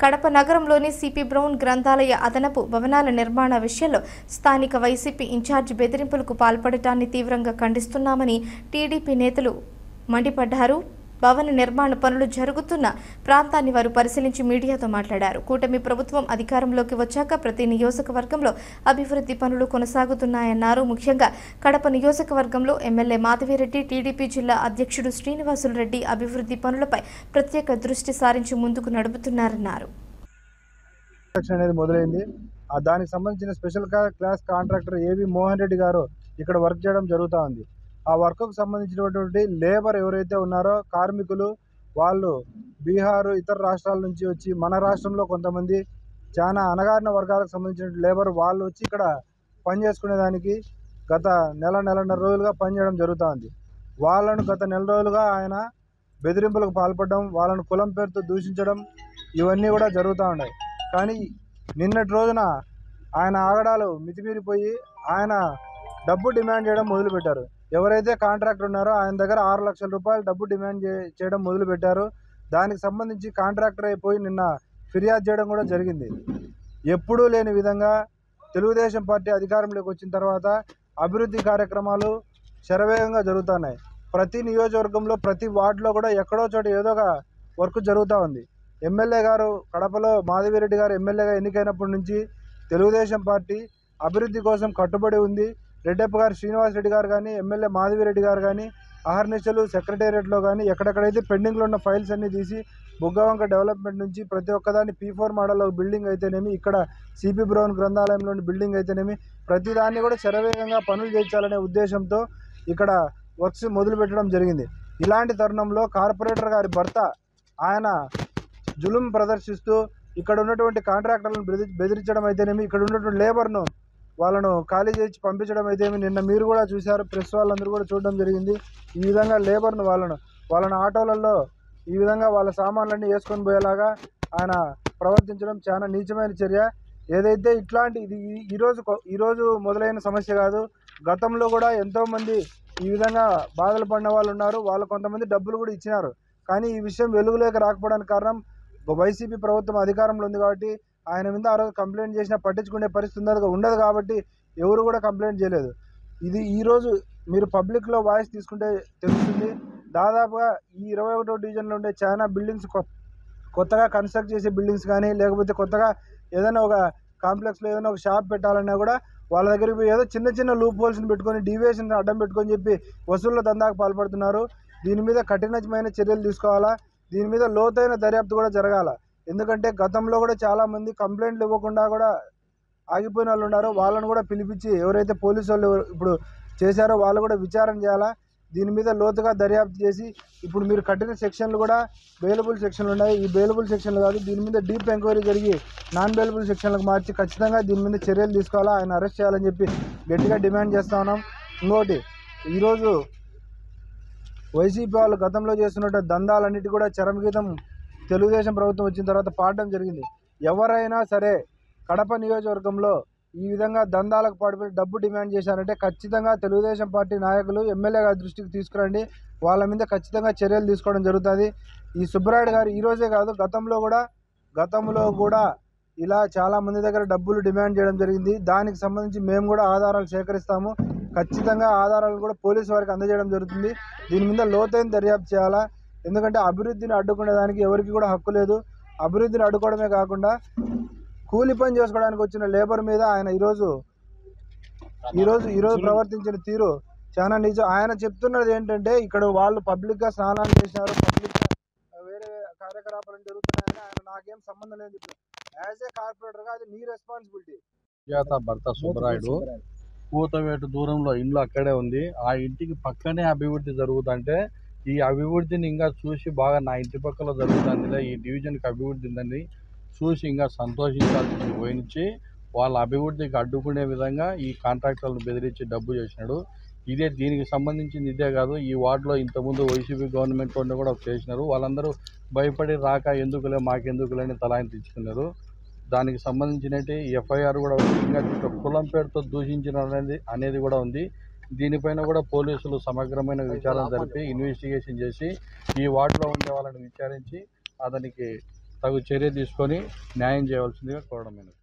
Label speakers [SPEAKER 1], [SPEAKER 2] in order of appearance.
[SPEAKER 1] కడప నగరంలోని CP brown గ్రంథాలయ అదనపు భవనాల నిర్మాణ విషయంలో స్థానిక వైసీపీ ఇన్ఛార్జి బెదిరింపులకు పాల్పడటాన్ని తీవ్రంగా ఖండిస్తున్నామని టీడీపీ నేతలు మండిపడ్డారు. భవన నిర్మాణ పనులు జరుగుతున్న ప్రాంతాన్ని వారు పరిశీలించి మీడియాతో మాట్లాడారు. కూటమి ప్రభుత్వం అధికారంలోకి వచ్చాక ప్రతి నియోజకవర్గంలో అభివృద్ధి పనులు కొనసాగుతున్నాయన్నారు. ముఖ్యంగా కడప నియోజకవర్గంలో ఎమ్మెల్యే మాధవిరెడ్డి, టీడీపీ జిల్లా అధ్యక్షుడు శ్రీనివాసులు రెడ్డి అభివృద్ధి పనులపై ప్రత్యేక దృష్టి సారించి ముందుకు నడుపుతున్నారన్నారు.
[SPEAKER 2] దానికి సంబంధించిన స్పెషల్ క్లాస్ కాంట్రాక్టర్ ఏవి మోహన్ రెడ్డి గారు ఇక్కడ వర్క్ చేయడం జరుగుతూ ఉంది. ఆ వర్క్కు సంబంధించినటువంటి లేబర్ ఎవరైతే ఉన్నారో కార్మికులు, వాళ్ళు బీహారు ఇతర రాష్ట్రాల నుంచి వచ్చి మన రాష్ట్రంలో కొంతమంది చాలా అణగారిన వర్గాలకు సంబంధించిన లేబర్ వాళ్ళు వచ్చి ఇక్కడ పనిచేసుకునేదానికి గత నెలన్నర రోజులుగా పనిచేయడం జరుగుతూ ఉంది. వాళ్ళను గత నెల రోజులుగా ఆయన బెదిరింపులకు పాల్పడడం, వాళ్ళను కులం పేరుతో దూషించడం ఇవన్నీ కూడా జరుగుతూ ఉన్నాయి. కానీ నిన్నటి రోజున ఆయన ఆగడాలు మితిమీరిపోయి ఆయన డబ్బు డిమాండ్ చేయడం మొదలుపెట్టారు. ఎవరైతే కాంట్రాక్టర్ ఉన్నారో ఆయన దగ్గర 6 లక్షల రూపాయలు డబ్బు డిమాండ్ చేయడం మొదలుపెట్టారు. దానికి సంబంధించి కాంట్రాక్టర్ అయిపోయి నిన్న ఫిర్యాదు చేయడం కూడా జరిగింది. ఎప్పుడూ లేని విధంగా తెలుగుదేశం పార్టీ అధికారంలోకి వచ్చిన తర్వాత అభివృద్ధి కార్యక్రమాలు శరవేగంగా జరుగుతున్నాయి. ప్రతి నియోజకవర్గంలో ప్రతి వార్డులో కూడా ఎక్కడో చోట ఏదో ఒక వర్క్ జరుగుతూ ఉంది. ఎమ్మెల్యే గారు కడపలో మాధవిరెడ్డి గారు ఎమ్మెల్యేగా ఎన్నికైనప్పటి నుంచి తెలుగుదేశం పార్టీ అభివృద్ధి కోసం కట్టుబడి ఉంది. రెడ్డప్ప గారు శ్రీనివాస్ రెడ్డి గారు కానీ, ఎమ్మెల్యే మాధవిరెడ్డి గారు కానీ అహర్నిశలు సెక్రటేరియట్లో కానీ ఎక్కడెక్కడైతే పెండింగ్లో ఉన్న ఫైల్స్ అన్నీ తీసి బుగ్గవంక డెవలప్మెంట్ నుంచి ప్రతి ఒక్కదాన్ని P4 మోడల్లో బిల్డింగ్ అయితేనేమి, ఇక్కడ సిపి బ్రౌన్ గ్రంథాలయంలోని బిల్డింగ్ అయితేనేమి ప్రతిదాన్ని కూడా శరవేగంగా పనులు చేయించాలనే ఉద్దేశంతో ఇక్కడ వర్క్స్ మొదలు పెట్టడం జరిగింది. ఇలాంటి తరుణంలో కార్పొరేటర్ గారి భర్త ఆయన జులుం ప్రదర్శిస్తూ ఇక్కడ ఉన్నటువంటి కాంట్రాక్టర్లను బెదిరించడం అయితేనేమి, ఇక్కడ ఉన్నటువంటి లేబర్ను వాళ్ళను ఖాళీ చేసి పంపించడం అయితేనేమి నిన్న మీరు కూడా చూశారు, ప్రెస్ వాళ్ళందరూ కూడా చూడడం జరిగింది. ఈ విధంగా లేబర్ను వాళ్ళను ఆటోలలో ఈ విధంగా వాళ్ళ సామాన్లన్నీ వేసుకొని పోయేలాగా ఆయన ప్రవర్తించడం చాలా నీచమైన చర్య. ఏదైతే ఇట్లాంటి ఇది ఈరోజు మొదలైన సమస్య కాదు. గతంలో కూడా ఎంతోమంది ఈ విధంగా బాధలు పడిన వాళ్ళు ఉన్నారు. వాళ్ళు కొంతమంది డబ్బులు కూడా ఇచ్చినారు. కానీ ఈ విషయం వెలుగులోకి రాకపోవడానికి కారణం వైసీపీ ప్రభుత్వం అధికారంలో ఉంది కాబట్టి ఆయన మీద ఆ రోజు కంప్లైంట్ చేసినా పట్టించుకునే పరిస్థితి ఉండదు కాబట్టి ఎవరు కూడా కంప్లైంట్ చేయలేదు. ఇది ఈరోజు మీరు పబ్లిక్లో వాయిస్ తీసుకుంటే తెలుస్తుంది. దాదాపుగా ఈ 21వ డివిజన్లో ఉండే చాలా బిల్డింగ్స్ కొత్తగా కన్స్ట్రక్ట్ చేసే బిల్డింగ్స్ కానీ, లేకపోతే కొత్తగా ఏదైనా ఒక కాంప్లెక్స్లో ఏదైనా ఒక షాప్ పెట్టాలన్నా కూడా వాళ్ళ దగ్గరికి ఏదో చిన్న లూప్ హోల్స్ని పెట్టుకొని డీవియేషన్ అడ్డం పెట్టుకొని చెప్పి వసూళ్ల దందాకు పాల్పడుతున్నారు. దీని మీద కఠినమైన చర్యలు తీసుకోవాలా. దీని మీద లోతైన దర్యాప్తు కూడా జరగాల. ఎందుకంటే గతంలో కూడా చాలామంది కంప్లైంట్లు ఇవ్వకుండా కూడా ఆగిపోయిన వాళ్ళు ఉన్నారు. వాళ్ళను కూడా పిలిపించి ఎవరైతే పోలీసు వాళ్ళు ఇప్పుడు చేశారో వాళ్ళు కూడా విచారణ చేయాలా. దీని మీద లోతుగా దర్యాప్తు చేసి ఇప్పుడు మీరు కట్టిన సెక్షన్లు కూడా బెయిలబుల్ సెక్షన్లు ఉన్నాయి. ఈ బెయిలబుల్ సెక్షన్లు కాదు, దీని మీద డీప్ ఎంక్వైరీ జరిగి నాన్ బెయిలబుల్ సెక్షన్లకు మార్చి ఖచ్చితంగా దీని మీద చర్యలు తీసుకోవాలా, ఆయన అరెస్ట్ చేయాలని చెప్పి గట్టిగా డిమాండ్ చేస్తూ ఉన్నాం. ఇంకోటి, ఈరోజు వైసీపీ వాళ్ళు గతంలో చేస్తున్న దందాలన్నిటి కూడా చరమగీతం తెలుగుదేశం ప్రభుత్వం వచ్చిన తర్వాత పాడడం జరిగింది. ఎవరైనా సరే కడప నియోజకవర్గంలో ఈ విధంగా దందాలకు పాటుపడి డబ్బు డిమాండ్ చేశారంటే ఖచ్చితంగా తెలుగుదేశం పార్టీ నాయకులు ఎమ్మెల్యే గారి దృష్టికి తీసుకురండి. వాళ్ళ మీద ఖచ్చితంగా చర్యలు తీసుకోవడం జరుగుతుంది. ఈ సుబ్బరాయుడు గారు ఈరోజే కాదు, గతంలో కూడా ఇలా చాలామంది దగ్గర డబ్బులు డిమాండ్ చేయడం జరిగింది. దానికి సంబంధించి మేము కూడా ఆధారాలు సేకరిస్తాము. ఖచ్చితంగా ఆధారాలు కూడా పోలీసు వారికి అందజేయడం జరుగుతుంది. దీని మీద లోతైన దర్యాప్తు చేయాలా. ఎందుకంటే అభివృద్ధిని అడ్డుకునేదానికి ఎవరికి కూడా హక్కు లేదు. అభివృద్ధిని అడ్డుకోవడమే కాకుండా కూలి పని చేసుకోవడానికి వచ్చిన లేబర్ మీద ఆయన ఈరోజు ప్రవర్తించిన తీరు చాలా నిజం. ఆయన చెప్తున్నది ఏంటంటే ఇక్కడ వాళ్ళు పబ్లిక్గా స్నానాలు చేశారు, పబ్లిక్గా వేరే కార్యకలాపాలు జరుగుతున్నాయని, ఆయన నాకేం సంబంధం లేదు చెప్పి యాజ్ ఏ కార్పొరేటర్గా అది నీ రెస్పాన్సిబిలిటీ.
[SPEAKER 3] భర్త సుబ్బరాయుడు కూతవేటు దూరంలో ఇల్లు అక్కడే ఉంది. ఆ ఇంటికి పక్కనే అభివృద్ధి జరుగుతుంటే ఈ అభివృద్ధిని ఇంకా చూసి బాగా నా ఇంటి పక్కలో జరుగుతుంది, ఈ డివిజన్కి అభివృద్ధి ఉందని చూసి ఇంకా సంతోషించాల్సింది పోయించి వాళ్ళ అభివృద్ధికి అడ్డుకునే విధంగా ఈ కాంట్రాక్టర్లను బెదిరించి డబ్బు చేసినాడు. దీనికి సంబంధించింది ఇదే కాదు, ఈ వార్డులో ఇంతకుముందు వైసీపీ గవర్నమెంట్ వాళ్ళు కూడా చేసినారు. వాళ్ళందరూ భయపడి రాక ఎందుకులే మాకెందుకులేని తలాయింపు తెచ్చుకున్నారు. దానికి సంబంధించినట్టు ఎఫ్ఐఆర్ కూడా ఇంకా కులం పేరుతో దూషించిన అనేది కూడా ఉంది. దీనిపైన కూడా పోలీసులు సమగ్రమైన విచారణ జరిపి ఇన్వెస్టిగేషన్ చేసి ఈ వార్డులో ఉండే వాళ్ళని విచారించి అతనికి తగు చర్య తీసుకొని న్యాయం చేయవలసిందిగా కోరడమైనది.